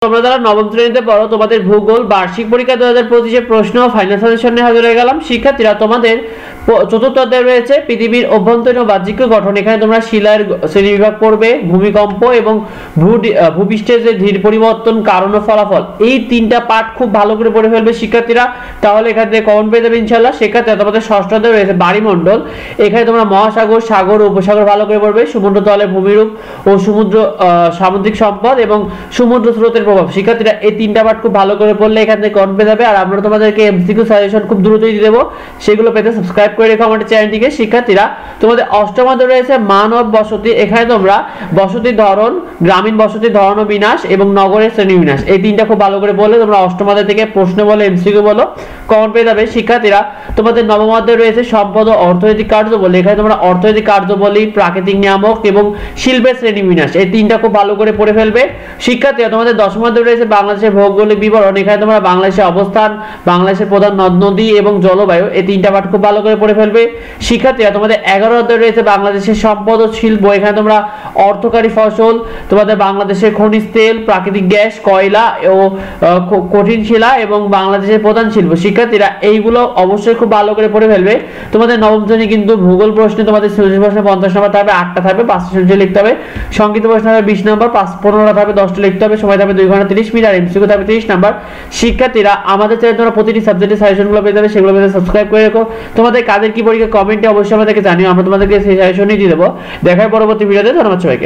তোমরা যারা নবম শ্রেণীতে পড়ো তোমাদের ভূগোল বার্ষিক পরীক্ষা 2025 এর প্রশ্ন ফাইনাল সাজেশন নিয়ে হাজির হয়ে গেলাম। শিক্ষার্থীরা তোমাদের চতুর্থ অধ্যায় রয়েছে পৃথিবীর অভ্যন্তরীণ ও বাহ্যিক গঠন। এখানে তোমরা শিলার শ্রেণীবিভাগ পড়বে, ভূমিকম্প এবং ভূপৃষ্ঠের যে ধীর পরিবর্তন, কারণ ও ফলাফল। এই তিনটা পাঠ খুব ভালো করে পড়ে ফেলবে শিক্ষার্থীরা, তাহলে এখান থেকে কমন পেয়ে যাবে ইনশাআল্লাহ। শিক্ষার্থীরা তোমাদের ষষ্ঠ অধ্যায় রয়েছে বায়ুমণ্ডল। এখানে তোমরা মহাসাগর, সাগর ও উপসাগর ভালো করে পড়বে, সমুদ্র তলে ভূমিরূপ ও সামুদ্রিক সম্পদ এবং সমুদ্র স্রোতের প্রভাব। শিক্ষার্থীরা এই তিনটা পাঠ খুব ভালো করে পড়লে এখান থেকে কমন পেয়ে যাবে। আর আমরা তোমাদেরকে এমসিকিউ সাজেশন খুব দ্রুতই দিয়ে দেবো, সেগুলো পেতে সাবস্ক্রাইব করে রেখো আমাদের চ্যানেলটিকে। শিক্ষার্থীরা তোমাদের অষ্টম অধ্যায় রয়েছে মানব বসতি। এখানে তোমরা বসতির ধরন, গ্রামীণ বসতির ধরন ও বিনাশ এবং নগরের শ্রেণী বিন্যাস, এই তিনটা খুব ভালো করে বললে তোমরা অষ্টম অধ্যায় থেকে প্রশ্ন বলো, এমসিকিউ বলো, কমন পেয়ে যাবে। শিক্ষার্থীরা তোমাদের নবম অধ্যায় রয়েছে সম্পদ ও অর্থনৈতিক কার্যবলী। এখানে তোমরা অর্থনৈতিক কার্যবলী, প্রাকৃতিক নিয়ামক এবং শিল্পের শ্রেণী বিন্যাস, এই তিনটা খুব ভালো করে পড়ে ফেলবে। শিক্ষার্থীরা তোমাদের দশম অধ্যায় রয়েছে বাংলাদেশের ভৌগোলিক বিবরণ। এখানে তোমরা বাংলাদেশের অবস্থান, বাংলাদেশের প্রধান নদ নদী এবং জলবায়ু, এই তিনটা পাঠ খুব ভালো করে পড়ে ফেলবে। শিক্ষার্থীরা তোমাদের 11 অধ্যায় রয়েছে বাংলাদেশের সম্পদ ও শিল্প। এখানে তোমরা অর্থকারী ফসল, তোমাদের বাংলাদেশের খনিজ তেল, প্রাকৃতিক গ্যাস, কয়লা ও কঠিন শিলা এবং বাংলাদেশের প্রধান শিল্প। শিক্ষার্থীরা এইগুলো অবশ্যই খুব ভালো করে পড়ে ফেলবে। তোমাদের নবম শ্রেণী কিন্তু ভূগোল প্রশ্নে তোমাদের সৃজনশীল প্রশ্নে 50 নম্বর থাকবে, 8টা থাকবে, 5টা সৃজনশীল লিখতে হবে। সংক্ষিপ্ত প্রশ্ন হবে 20 নম্বর, 15টা থাকবে, 10টা লিখতে হবে। সময় থাকবে 2 ঘন্টা 30 মিনিট, আর এমসিকিউ থাকবে 30 নম্বর। শিক্ষার্থীরা আমাদের চ্যানেলে তোমরা প্রতিটি সাবজেক্টের সাজেশনগুলো পেয়ে যাবে, সেগুলো পেতে সাবস্ক্রাইব করে রাখো। তোমাদের কাদের কি পরীক্ষা কমেন্টে অবশ্যই আমাদেরকে জানিও, আমরা তোমাদেরকে সেই সাজেশনই দিয়ে দেবো। দেখার পরবর্তী ভিডিওতে। ধন্যবাদ সবাইকে।